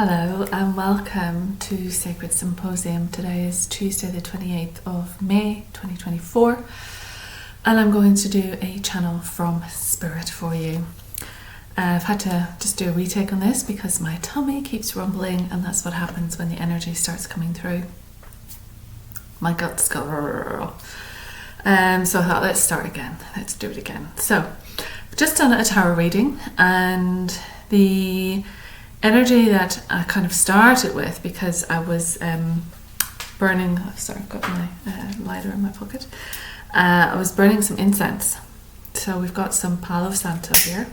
Hello and welcome to Sacred Symposium. Today is Tuesday the 28th of May 2024 and I'm going to do a channel from Spirit for you. I've had to just do a retake on this because my tummy keeps rumbling and that's what happens when the energy starts coming through. My guts go so I thought let's start again, let's do it again. So I've just done a tarot reading and the energy that I kind of started with, because I was burning, I've got my lighter in my pocket, I was burning some incense. So we've got some Palo Santo here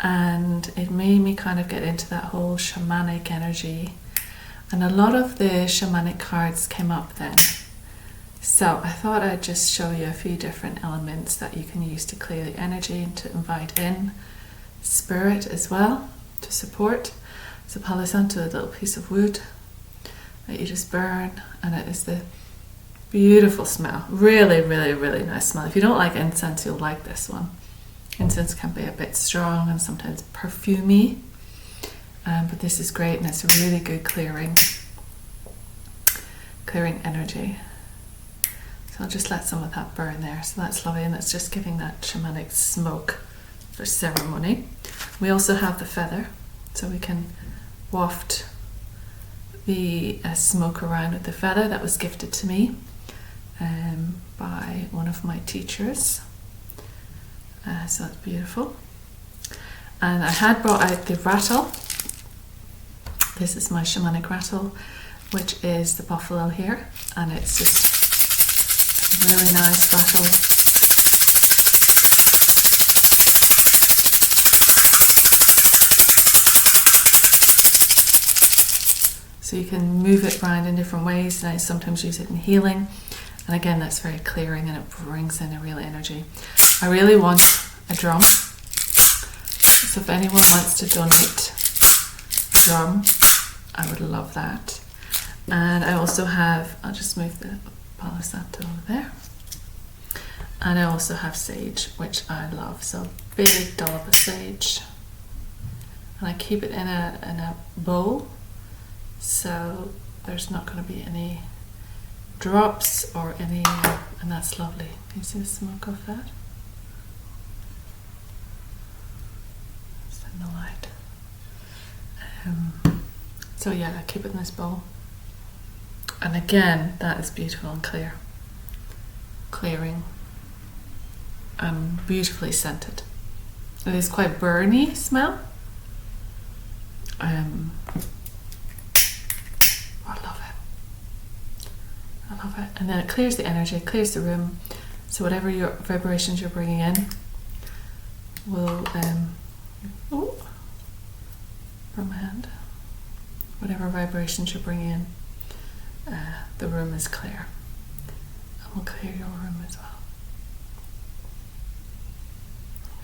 and it made me kind of get into that whole shamanic energy, and a lot of the shamanic cards came up then. So I thought I'd just show you a few different elements that you can use to clear the energy and to invite in spirit as well to support. So Palo Santo, a little piece of wood that you just burn, and it is the beautiful smell. Really, really, really nice smell. If you don't like incense, you'll like this one. Incense can be a bit strong and sometimes perfumey, but this is great and it's a really good clearing energy. So I'll just let some of that burn there. So that's lovely, and it's just giving that shamanic smoke for ceremony. We also have the feather, so we can waft the smoke around with the feather that was gifted to me by one of my teachers. So that's beautiful. And I had brought out the rattle. This is my shamanic rattle, which is the buffalo here, and it's just a really nice rattle. So you can move it around in different ways, and I sometimes use it in healing. And again, that's very clearing and it brings in a real energy. I really want a drum. So if anyone wants to donate a drum, I would love that. And I also have, I'll just move the Palo Santo over there. And I also have sage, which I love. So big dollop of sage. And I keep it in a bowl, so there's not going to be any drops or any, and that's lovely. Can you see the smoke of that? It's in the light. So yeah, I keep it in this bowl. And again, that is beautiful and clear. Clearing. And beautifully scented. It is quite burny smell. I love it. And then it clears the energy, it clears the room. So whatever your vibrations you're bringing in will, from my hand, whatever vibrations you're bringing in, the room is clear. And we'll clear your room as well.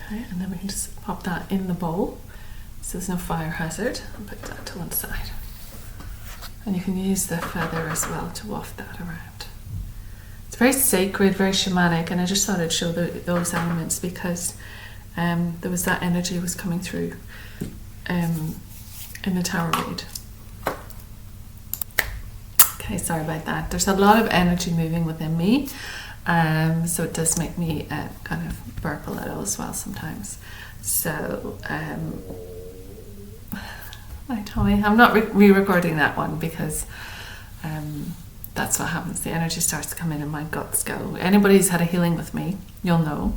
Okay, and then we can just pop that in the bowl. So there's no fire hazard. I'll put that to one side. And you can use the feather as well to waft that around. It's very sacred, very shamanic, and I just thought I'd show those elements because there was that energy was coming through in the tarot read. Okay, sorry about that. There's a lot of energy moving within me, so it does make me kind of burp a little as well sometimes. So my tummy. I'm not re-recording that one because that's what happens. The energy starts to come in and my guts go. Anybody who's had a healing with me, you'll know,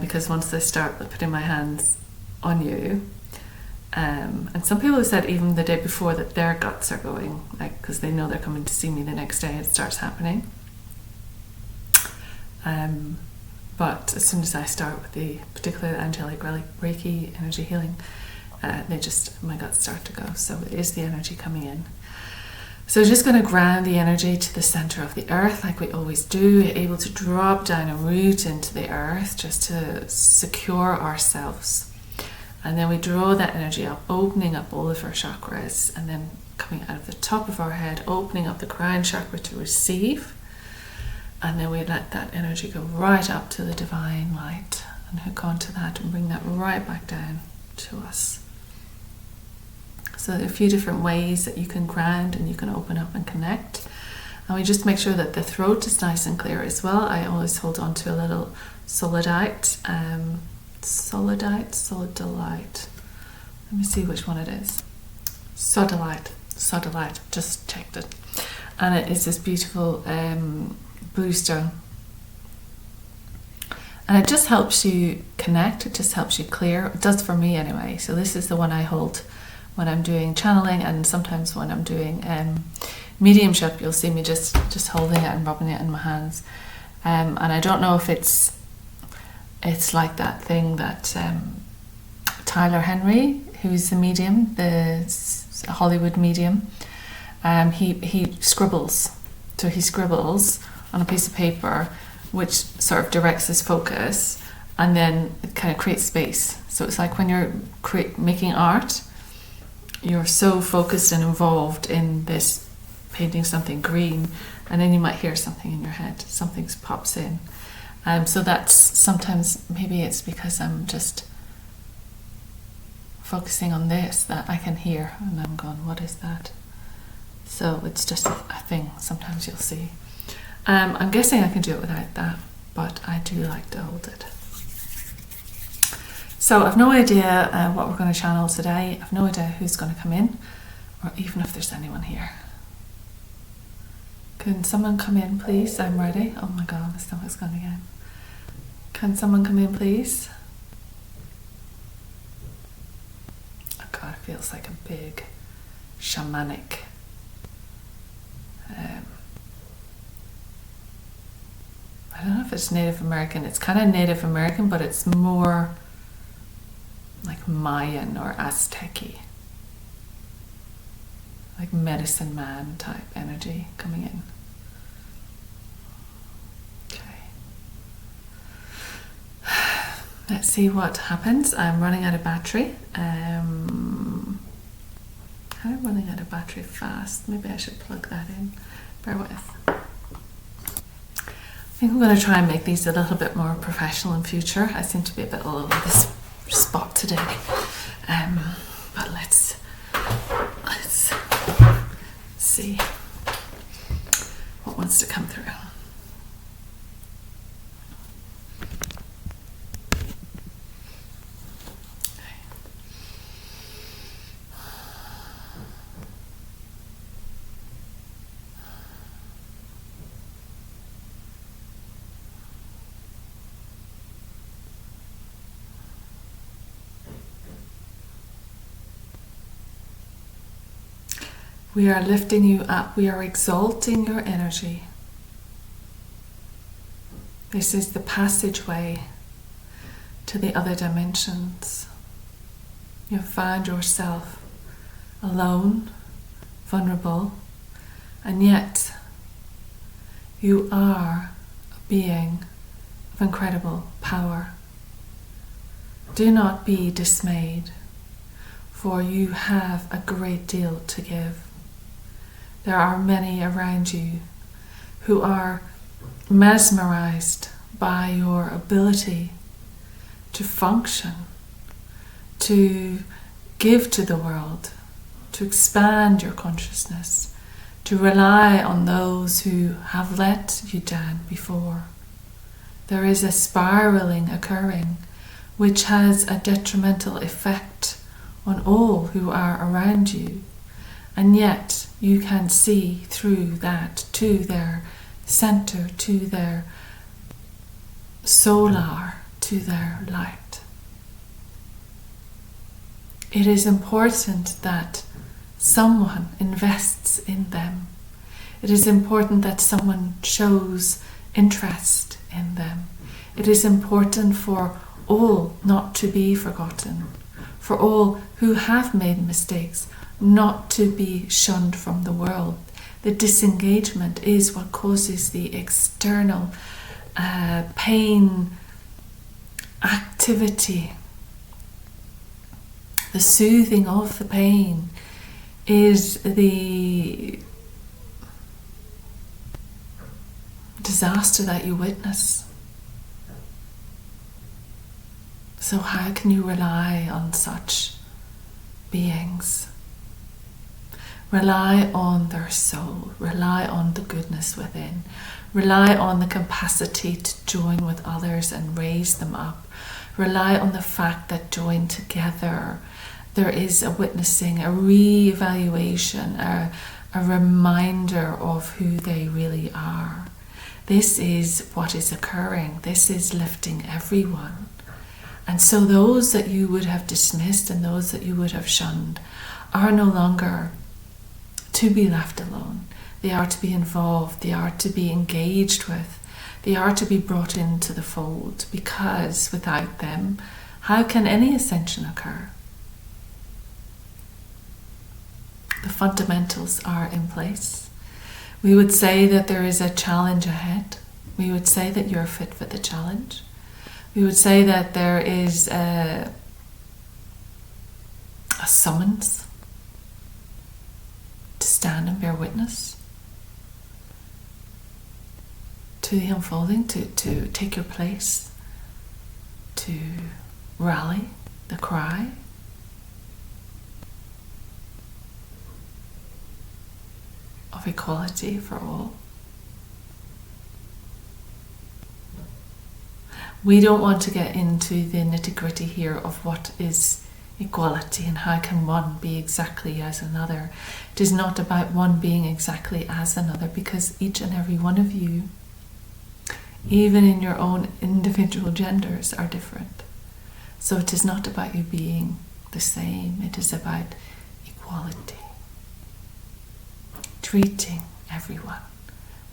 because once they start putting my hands on you, and some people have said even the day before that their guts are going, like because they know they're coming to see me the next day, it starts happening. But as soon as I start with the particular angelic Reiki energy healing, my guts start to go. So it is the energy coming in. So just going to ground the energy to the center of the earth like we always do, able to drop down and root into the earth just to secure ourselves. And then we draw that energy up, opening up all of our chakras, and then coming out of the top of our head, opening up the crown chakra to receive. And then we let that energy go right up to the divine light and hook onto that and bring that right back down to us. So there are a few different ways that you can ground and you can open up and connect. And we just make sure that the throat is nice and clear as well. I always hold on to a little solidite. Sodalite. Let me see which one it is. Sodalite. Just checked it. And it is this beautiful bluestone. And it just helps you connect. It just helps you clear. It does for me anyway. So this is the one I hold when I'm doing channeling, and sometimes when I'm doing mediumship, you'll see me just holding it and rubbing it in my hands. And I don't know if it's like that thing that Tyler Henry, who's the medium, the Hollywood medium, he scribbles. So he scribbles on a piece of paper, which sort of directs his focus, and then it kind of creates space. So it's like when you're making art, you're so focused and involved in this painting something green, and then you might hear something in your head, something pops in. So that's sometimes, maybe it's because I'm just focusing on this that I can hear, and I'm going, what is that? So it's just a thing sometimes you'll see. I'm guessing I can do it without that, but I do like to hold it. So I've no idea what we're going to channel today. I've no idea who's going to come in, or even if there's anyone here. Can someone come in, please? I'm ready. Oh my God, my stomach's gone again. Can someone come in, please? Oh God, it feels like a big shamanic I don't know if it's Native American. It's kind of Native American, but it's more like Mayan or Aztec-y. Like medicine man type energy coming in. Okay. Let's see what happens. I'm running out of battery. I'm running out of battery fast. Maybe I should plug that in. Bear with. I think I'm going to try and make these a little bit more professional in future. I seem to be a bit all over this spot today. But let's see what wants to come through. We are lifting you up. We are exalting your energy. This is the passageway to the other dimensions. You've found yourself alone, vulnerable, and yet you are a being of incredible power. Do not be dismayed, for you have a great deal to give. There are many around you who are mesmerized by your ability to function, to give to the world, to expand your consciousness, to rely on those who have let you down before. There is a spiraling occurring which has a detrimental effect on all who are around you, and yet you can see through that to their center, to their solar, to their light. It is important that someone invests in them. It is important that someone shows interest in them. It is important for all not to be forgotten, for all who have made mistakes not to be shunned from the world. The disengagement is what causes the external pain, activity. The soothing of the pain is the disaster that you witness. So how can you rely on such beings? Rely on their soul. Rely on the goodness within. Rely on the capacity to join with others and raise them up. Rely on the fact that joined together, there is a witnessing, a re-evaluation, a reminder of who they really are. This is what is occurring. This is lifting everyone. And so those that you would have dismissed and those that you would have shunned are no longer to be left alone. They are to be involved. They are to be engaged with. They are to be brought into the fold, because without them, how can any ascension occur? The fundamentals are in place. We would say that there is a challenge ahead. We would say that you're fit for the challenge. We would say that there is a summons to stand and bear witness to the unfolding, to take your place, to rally the cry. Of equality for all. We don't want to get into the nitty-gritty here of what is equality and how can one be exactly as another. It is not about one being exactly as another, because each and every one of you, even in your own individual genders, are different. So it is not about you being the same, it is about equality. Treating everyone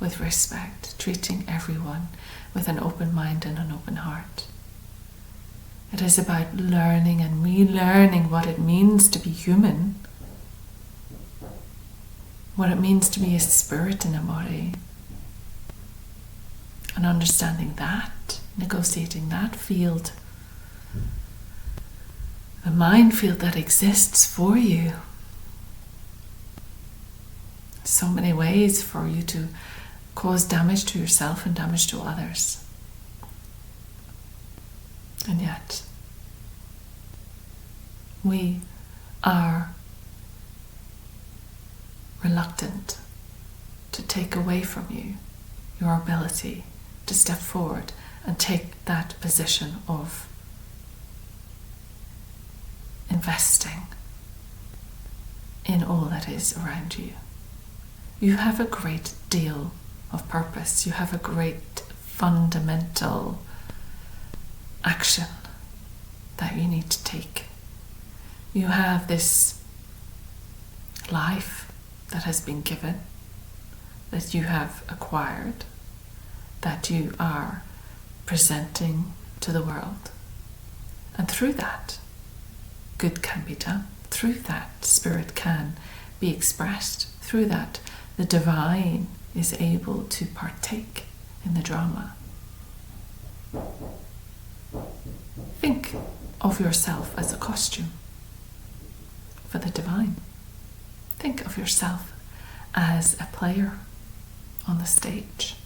with respect, treating everyone with an open mind and an open heart. It is about learning and relearning what it means to be human, what it means to be a spirit in a body, and understanding that, negotiating that field, the mind field that exists for you. So many ways for you to cause damage to yourself and damage to others. And yet, we are reluctant to take away from you your ability to step forward and take that position of investing in all that is around you. You have a great deal of purpose. You have a great fundamental action that you need to take. You have this life that has been given, that you have acquired, that you are presenting to the world. And through that, good can be done. Through that, spirit can be expressed. Through that, the divine is able to partake in the drama. Think of yourself as a costume for the divine. Think of yourself as a player on the stage.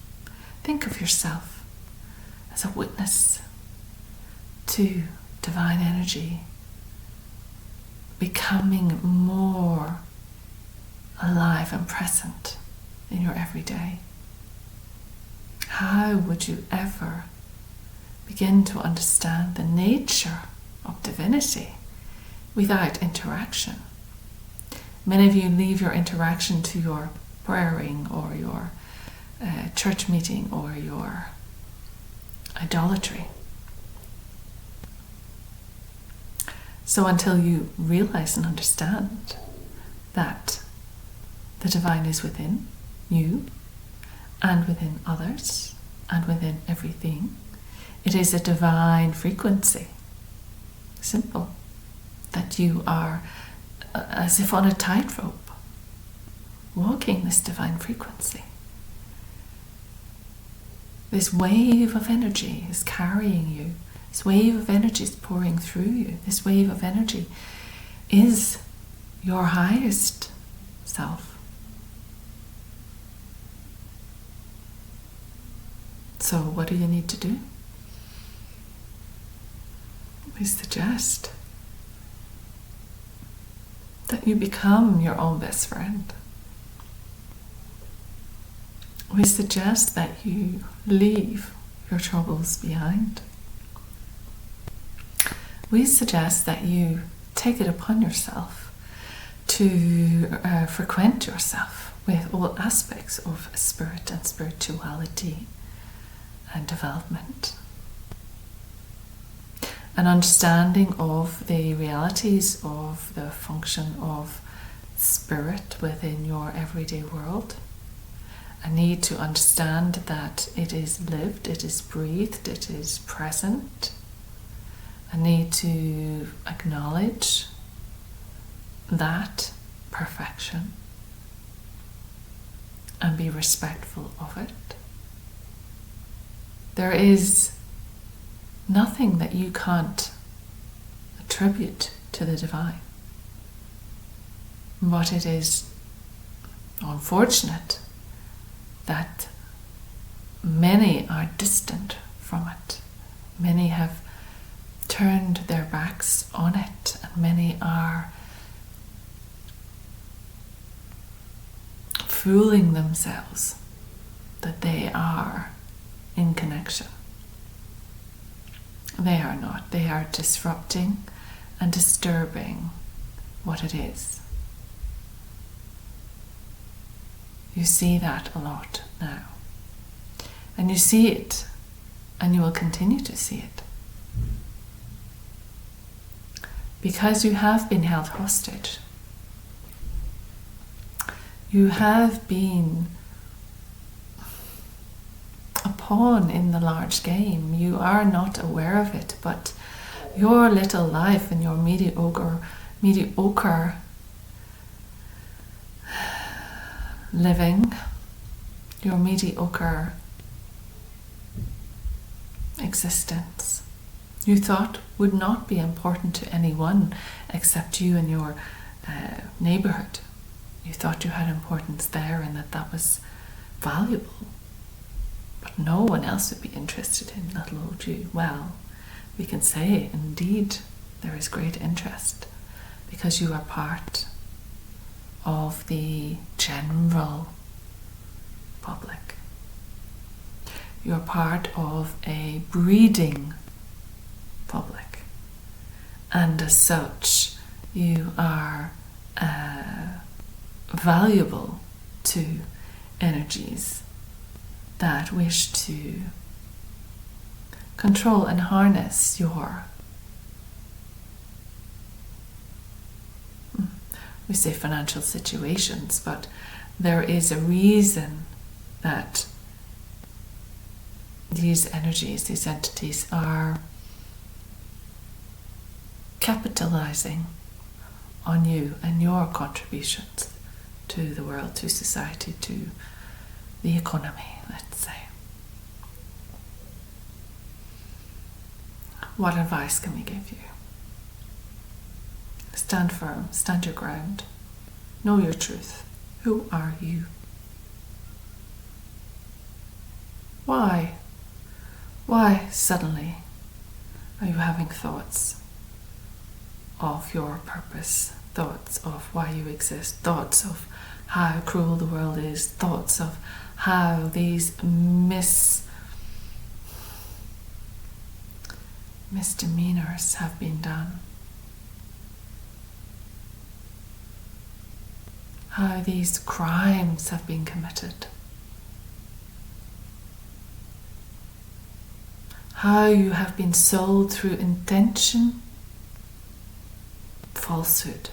Think of yourself as a witness to divine energy, becoming more alive and present in your everyday. How would you ever begin to understand the nature of divinity without interaction? Many of you leave your interaction to your praying or your church meeting or your idolatry. So until you realize and understand that the divine is within you and within others and within everything, it is a divine frequency. Simple. That you are as if on a tightrope, walking this divine frequency. This wave of energy is carrying you. This wave of energy is pouring through you. This wave of energy is your highest self. So what do you need to do? We suggest that you become your own best friend. We suggest that you leave your troubles behind. We suggest that you take it upon yourself to frequent yourself with all aspects of spirit and spirituality and development. An understanding of the realities of the function of spirit within your everyday world. A need to understand that it is lived, it is breathed, it is present. A need to acknowledge that perfection and be respectful of it. There is nothing that you can't attribute to the divine. But it is unfortunate that many are distant from it. Many have turned their backs on it, and many are fooling themselves that they are in connection. They are not. They are disrupting and disturbing what it is. You see that a lot now. And you see it, and you will continue to see it. Because you have been held hostage. You have been a pawn in the large game. You are not aware of it, but your little life and your mediocre living, your mediocre existence, you thought would not be important to anyone except you and your neighborhood. You thought you had importance there and that was valuable. But no one else would be interested in little old you. Well, we can say, indeed, there is great interest because you are part of the general public. You're part of a breeding public. And as such, you are valuable to energies that wish to control and harness your, we say financial situations, but there is a reason that these energies, these entities are capitalizing on you and your contributions to the world, to society, to the economy, let's say. What advice can we give you? Stand firm, stand your ground, know your truth. Who are you? Why? Why suddenly are you having thoughts of your purpose, thoughts of why you exist, thoughts of how cruel the world is, thoughts of how these misdemeanors have been done, how these crimes have been committed, how you have been sold through intention, falsehood,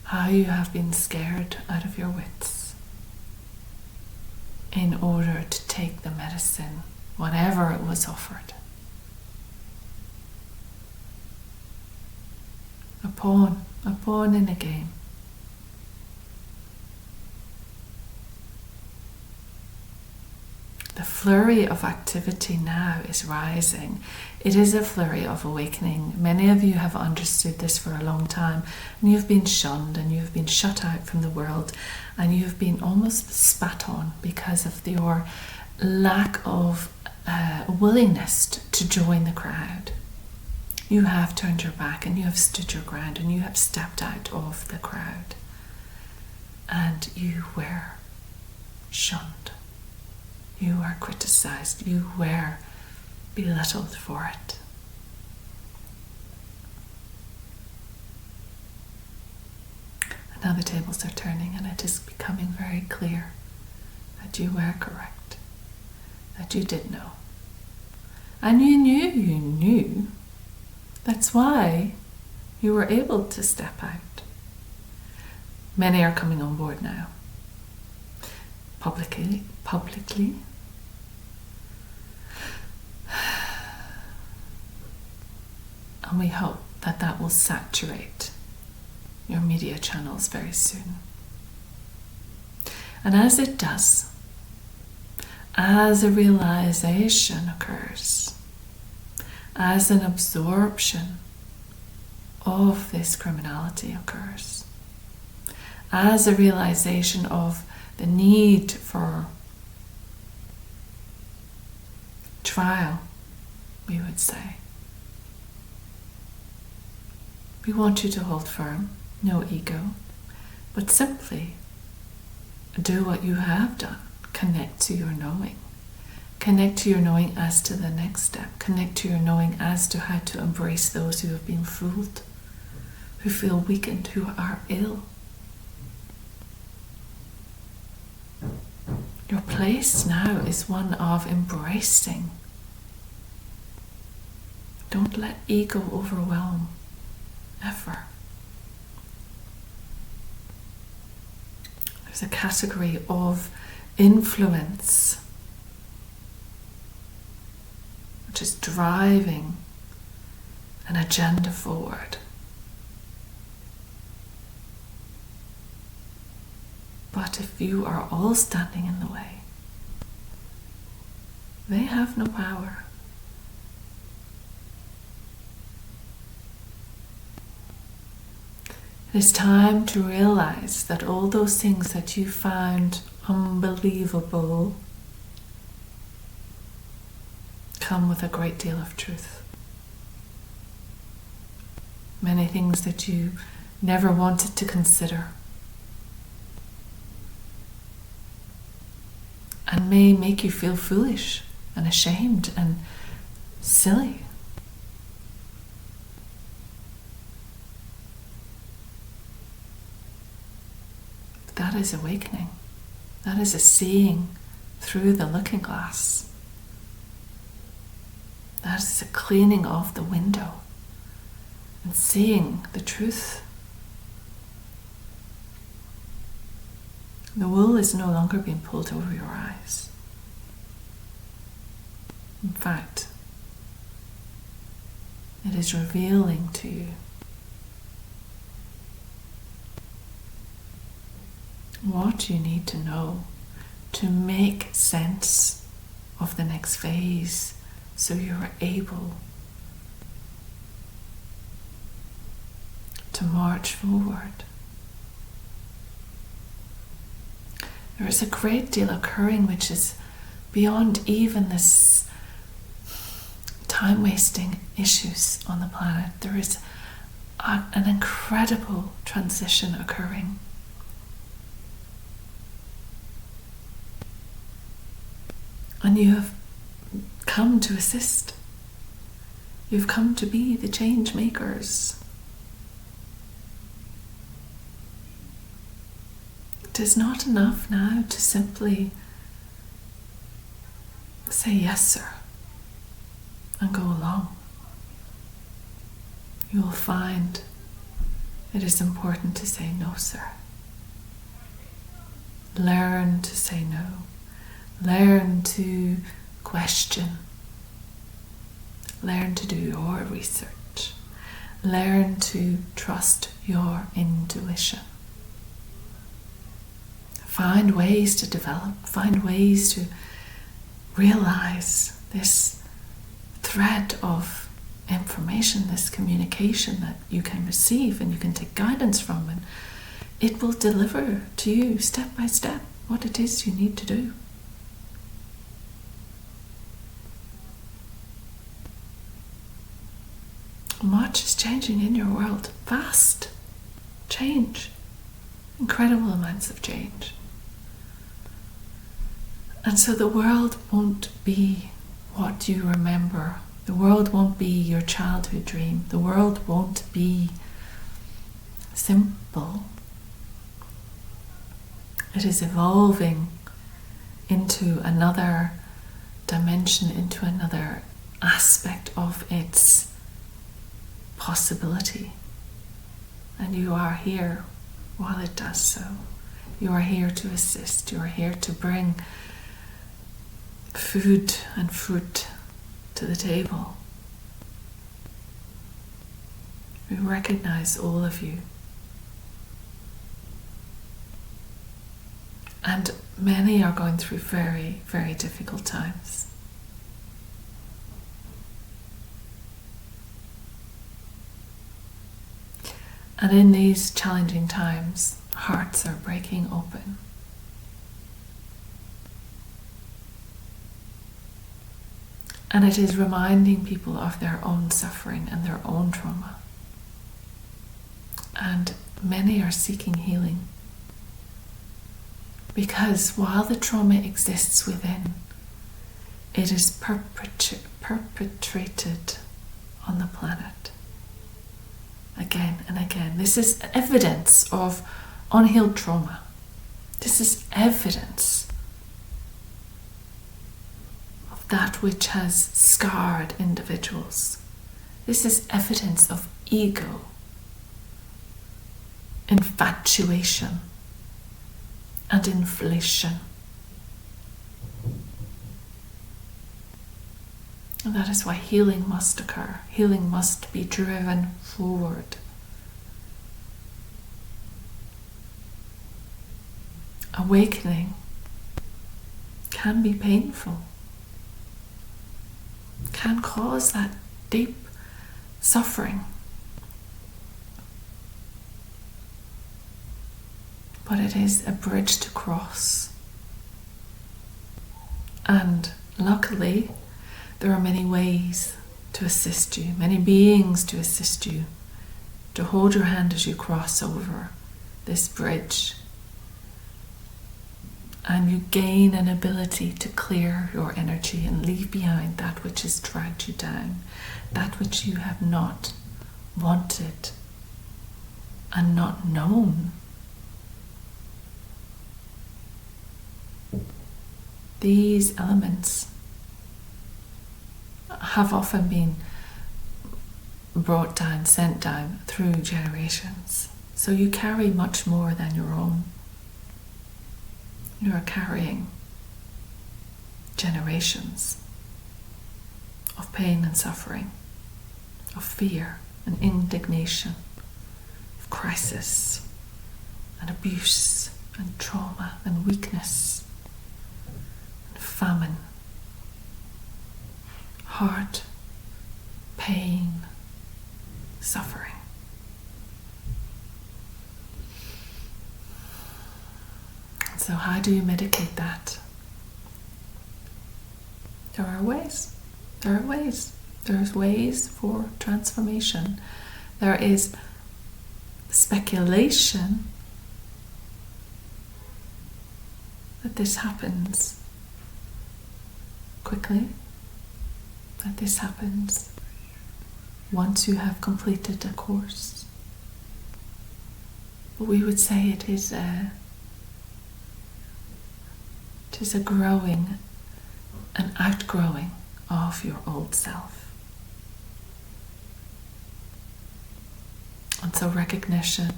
how you have been scared out of your wits in order to take the medicine, whatever it was offered. A pawn in a game. The flurry of activity now is rising. It is a flurry of awakening. Many of you have understood this for a long time, and you've been shunned and you've been shut out from the world, and you've been almost spat on because of your lack of willingness to join the crowd. You have turned your back and you have stood your ground and you have stepped out of the crowd. And you were shunned. You were criticized. You were belittled for it. And now the tables are turning and it is becoming very clear that you were correct, that you did know. And you knew. That's why you were able to step out. Many are coming on board now. Publicly. And we hope that that will saturate your media channels very soon. And as it does, as a realization occurs, as an absorption of this criminality occurs, as a realization of the need for trial, we would say. We want you to hold firm, no ego, but simply do what you have done. Connect to your knowing. Connect to your knowing as to the next step. Connect to your knowing as to how to embrace those who have been fooled, who feel weakened, who are ill. Your place now is one of embracing. Don't let ego overwhelm, ever. There's a category of influence which is driving an agenda forward. But if you are all standing in the way, they have no power. It is time to realize that all those things that you found unbelievable come with a great deal of truth. Many things that you never wanted to consider and may make you feel foolish and ashamed and silly. That is awakening. That is a seeing through the looking glass. That is a cleaning of the window and seeing the truth. The wool is no longer being pulled over your eyes. In fact, it is revealing to you what you need to know to make sense of the next phase, so you're able to march forward. There is a great deal occurring which is beyond even this time-wasting issues on the planet. There is an incredible transition occurring. And you have come to assist. You've come to be the change makers. It is not enough now to simply say yes, sir, and go along. You will find it is important to say no, sir. Learn to say no. Learn to question. Learn to do your research. Learn to trust your intuition. Find ways to develop. Find ways to realize this thread of information, this communication that you can receive and you can take guidance from, and it will deliver to you step by step what it is you need to do. Much is changing in your world. Vast change. Incredible amounts of change. And so the world won't be what you remember. The world won't be your childhood dream. The world won't be simple. It is evolving into another dimension, into another aspect of its possibility. And you are here while it does so. You are here to assist. You are here to bring food and fruit to the table. We recognize all of you. And many are going through very, very difficult times. And in these challenging times, hearts are breaking open. And it is reminding people of their own suffering and their own trauma. And many are seeking healing. Because while the trauma exists within, it is perpetrated on the planet. Again and again. This is evidence of unhealed trauma. This is evidence of that which has scarred individuals. This is evidence of ego, infatuation, and inflation. And that is why healing must occur. Healing must be driven forward. Awakening can be painful, can cause that deep suffering. But it is a bridge to cross. And luckily, there are many ways to assist you, many beings to assist you, to hold your hand as you cross over this bridge. And you gain an ability to clear your energy and leave behind that which has dragged you down, that which you have not wanted and not known. These elements have often been brought down, sent down through generations. So you carry much more than your own. You are carrying generations of pain and suffering, of fear and indignation, of crisis and abuse and trauma and weakness and famine, heart, pain, suffering. So how do you mitigate that? There are ways. There are ways. There's ways for transformation. There is speculation that this happens quickly, that this happens once you have completed a course. But we would say it is a growing, an outgrowing of your old self. And so recognition,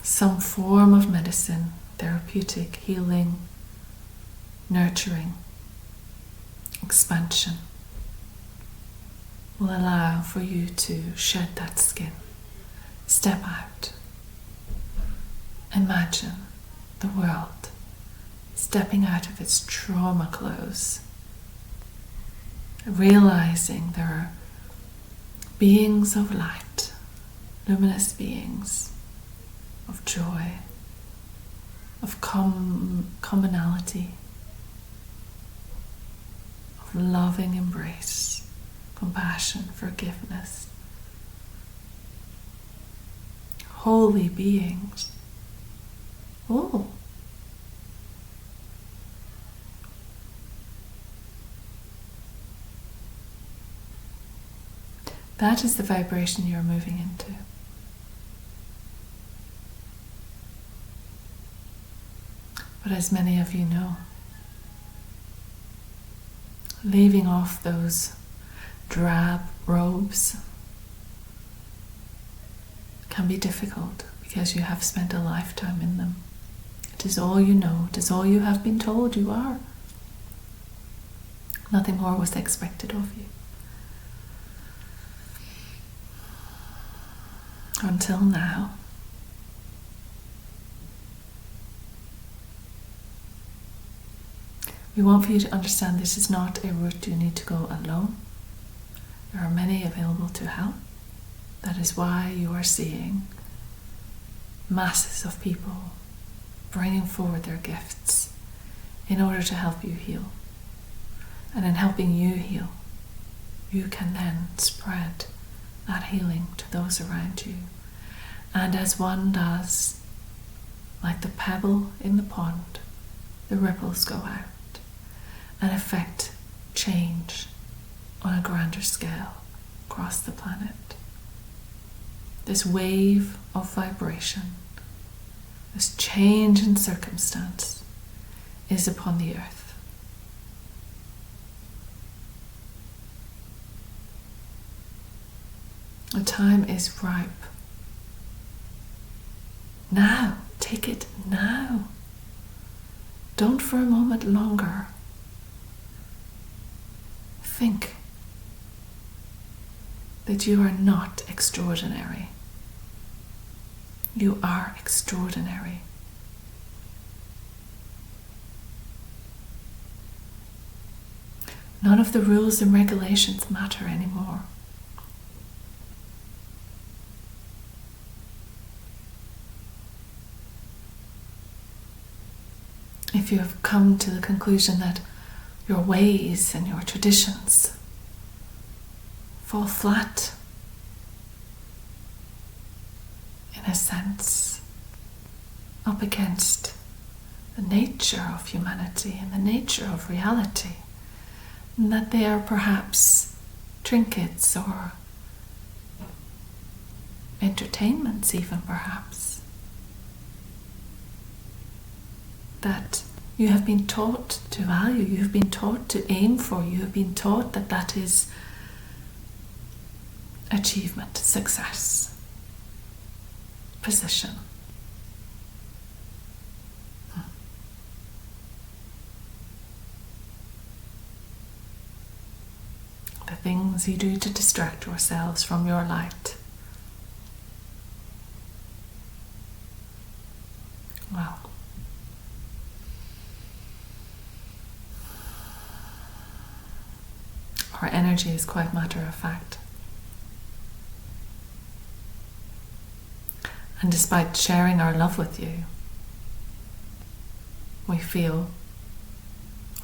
some form of medicine, therapeutic, healing, nurturing, expansion will allow for you to shed that skin, step out, imagine the world stepping out of its trauma clothes, realizing there are beings of light, luminous beings of joy, of commonality, of loving embrace, compassion, forgiveness. Holy beings. Oh. That is the vibration you're moving into. But as many of you know, leaving off those drab robes can be difficult because you have spent a lifetime in them. It is all you know, it is all you have been told you are. Nothing more was expected of you. Until now. We want for you to understand this is not a route you need to go alone. There are many available to help. That is why you are seeing masses of people bringing forward their gifts in order to help you heal. And in helping you heal, you can then spread that healing to those around you. And as one does, like the pebble in the pond, the ripples go out and affect change on a grander scale across the planet. This wave of vibration, this change in circumstance is upon the earth. The time is ripe. Now, take it now. Don't for a moment longer think that you are not extraordinary. You are extraordinary. None of the rules and regulations matter anymore. If you have come to the conclusion that your ways and your traditions fall flat, in a sense, up against the nature of humanity and the nature of reality, and that they are perhaps trinkets or entertainments even perhaps, that you have been taught to value, you have been taught to aim for, you have been taught that that is achievement, success, position. The things you do to distract yourselves from your light. Well, our energy is quite matter of fact. And despite sharing our love with you, we feel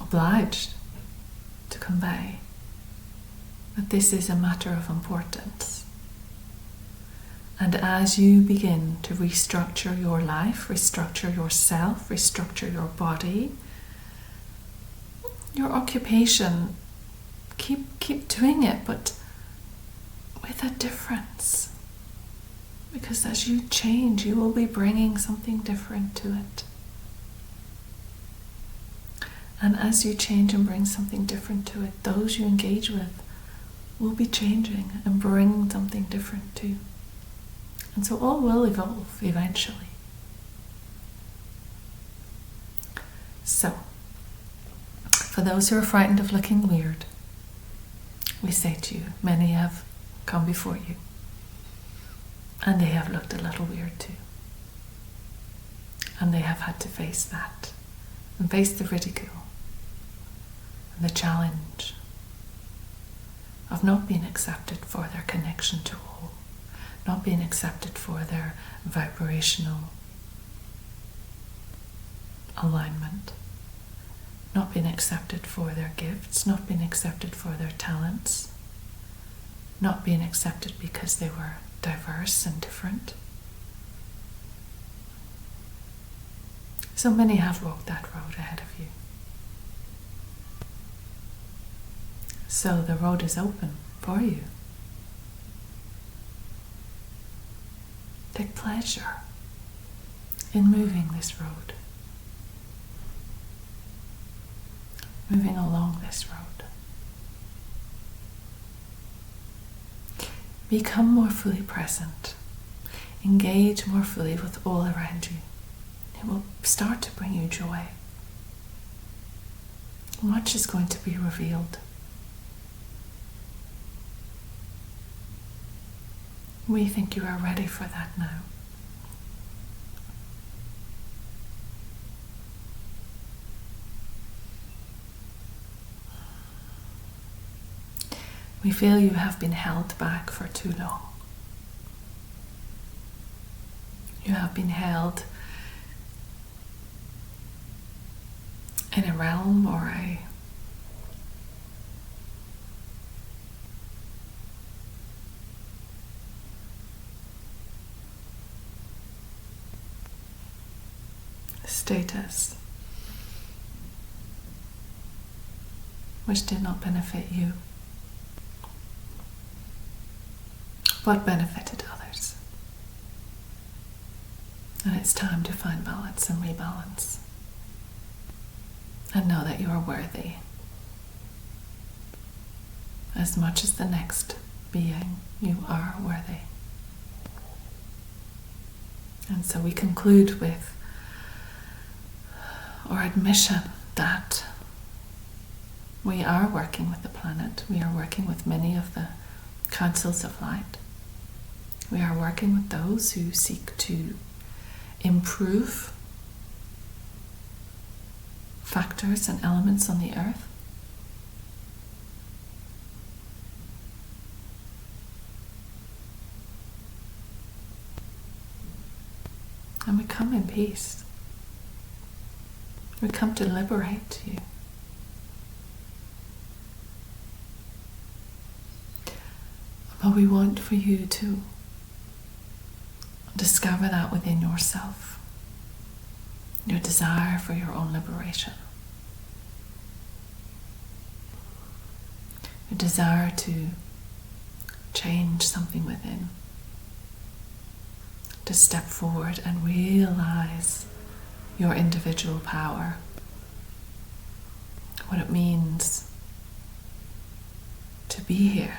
obliged to convey that this is a matter of importance. And as you begin to restructure your life, restructure yourself, restructure your body, your occupation, keep doing it, but with a difference. Because as you change, you will be bringing something different to it. And as you change and bring something different to it, those you engage with will be changing and bringing something different too. And so all will evolve eventually. So, for those who are frightened of looking weird, we say to you, many have come before you, and they have looked a little weird too. And they have had to face that, and face the ridicule, and the challenge of not being accepted for their connection to all, not being accepted for their vibrational alignment, not being accepted for their gifts, not being accepted for their talents, not being accepted because they were diverse and different. So many have walked that road ahead of you. So the road is open for you. Take pleasure in moving this road, moving along this road. Become more fully present. Engage more fully with all around you. It will start to bring you joy. Much is going to be revealed. We think you are ready for that now. We feel you have been held back for too long. You have been held in a realm or a status which did not benefit you, but benefited others. And it's time to find balance and rebalance. And know that you are worthy. As much as the next being, you are worthy. And so we conclude with our admission that we are working with the planet. We are working with many of the councils of light. We are working with those who seek to improve factors and elements on the earth. And we come in peace. We come to liberate you. But we want for you to discover that within yourself. Your desire for your own liberation. Your desire to change something within. To step forward and realize your individual power. What it means to be here.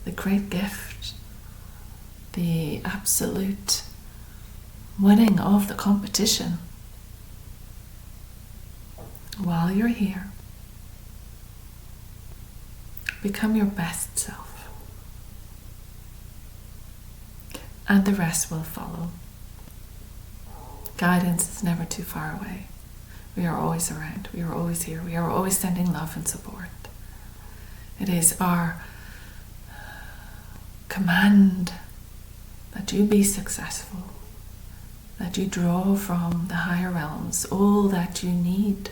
The great gift. The absolute winning of the competition. While you're here, become your best self. And the rest will follow. Guidance is never too far away. We are always around. We are always here. We are always sending love and support. It is our command that you be successful, that you draw from the higher realms all that you need.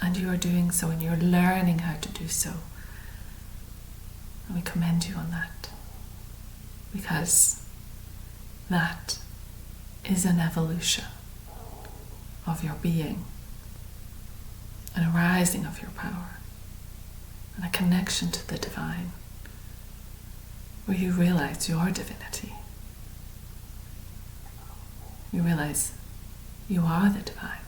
And you are doing so, and you're learning how to do so. And we commend you on that. Because that is an evolution of your being, an arising of your power, and a connection to the divine, where you realize your divinity. You realize you are the divine.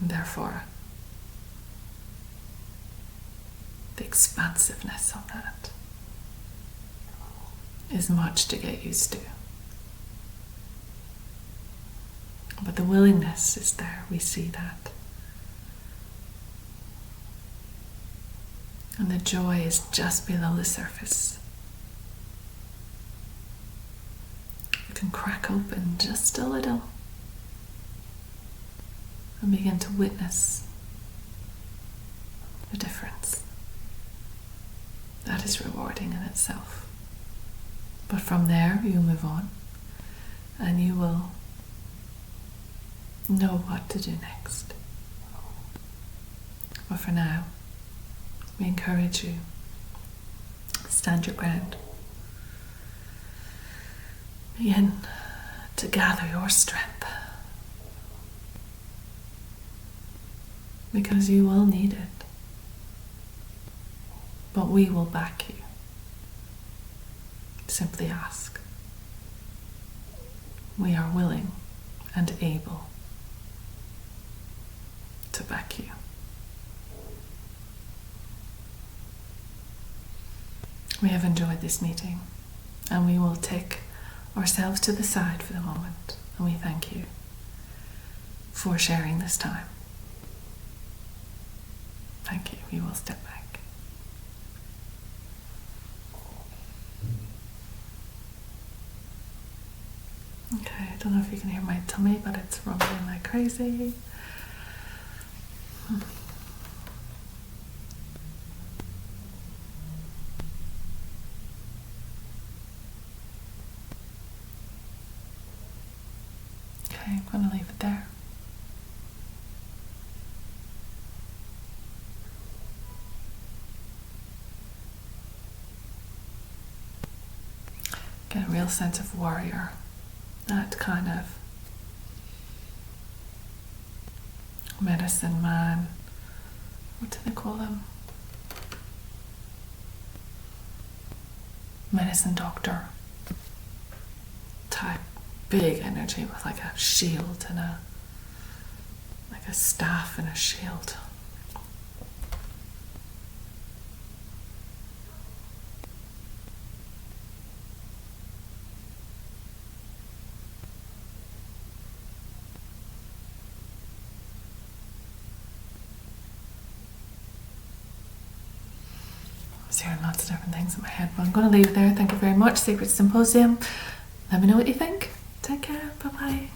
And therefore, the expansiveness of that is much to get used to. But the willingness is there, we see that. And the joy is just below the surface. You can crack open just a little and begin to witness the difference. That is rewarding in itself. But from there you move on and you will know what to do next. But for now, We encourage you. Stand your ground. Begin to gather your strength. Because you will need it. But we will back you. Simply ask. We are willing and able to back you. We have enjoyed this meeting, and we will take ourselves to the side for the moment, and we thank you for sharing this time. Thank you. We will step back. Okay, I don't know if you can hear my tummy, but it's rumbling like crazy. Okay, I'm going to leave it there. Get a real sense of warrior. That kind of medicine man. What do they call them? Medicine doctor type. Big energy with like a shield and a staff and a shield. I was hearing lots of different things in my head, but I'm going to leave it there. Thank you very much. Sacred Symposium. Let me know what you think. Take care. Bye-bye.